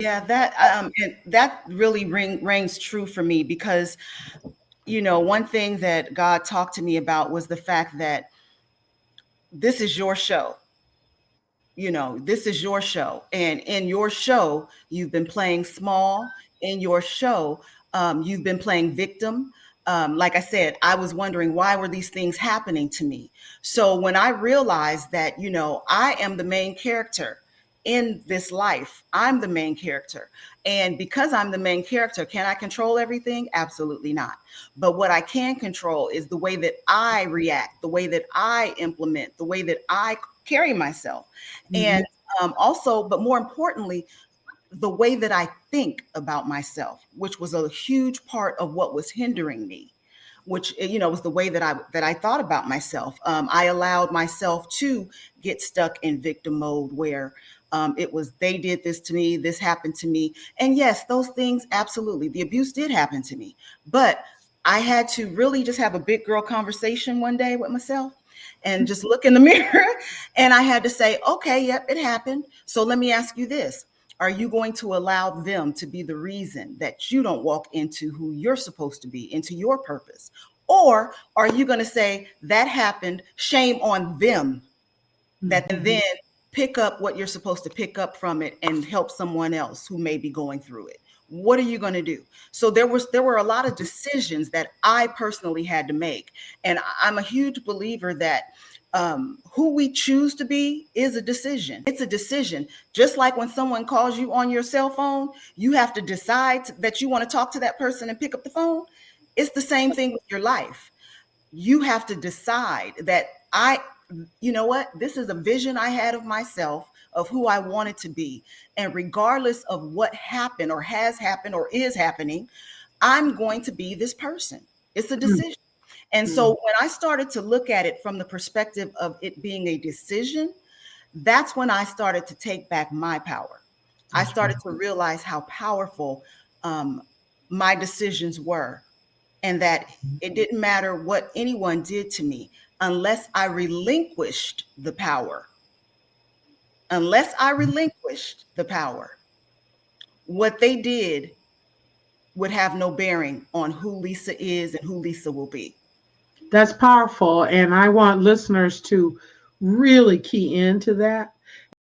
Yeah, and that really rings true for me because, one thing that God talked to me about was the fact that this is your show. This is your show. And in your show, you've been playing small. In your show, you've been playing victim. Like I said, I was wondering why were these things happening to me? So when I realized that, I am the main character in this life, I'm the main character. And because I'm the main character, can I control everything? Absolutely not. But what I can control is the way that I react, the way that I implement, the way that I carry myself. Mhm. And also, but more importantly, the way that I think about myself, which was a huge part of what was hindering me, which was the way that I thought about myself. I allowed myself to get stuck in victim mode where it was they did this to me, this happened to me, and yes, those things absolutely, the abuse did happen to me, but I had to really just have a big girl conversation one day with myself and just look in the mirror and I had to say, okay, yep, it happened. So let me ask you this. Are you going to allow them to be the reason that you don't walk into who you're supposed to be, into your purpose? Or are you going to say that happened, shame on them, that then pick up what you're supposed to pick up from it and help someone else who may be going through it? What are you going to do? So there were a lot of decisions that I personally had to make, and I'm a huge believer that who we choose to be is a decision. It's a decision. Just like when someone calls you on your cell phone, you have to decide that you want to talk to that person and pick up the phone. It's the same thing with your life. You have to decide that you know what, this is a vision I had of myself, of who I wanted to be, and regardless of what happened or has happened or is happening, I'm going to be this person. It's a decision. And so when I started to look at it from the perspective of it being a decision, that's when I started to take back my power. I That's started right. to realize how powerful um, my decisions were, and that it didn't matter what anyone did to me unless I relinquished the power. Unless I relinquished the power, what they did would have no bearing on who Lisa is and who Lisa will be. That's powerful. And I want listeners to really key into that.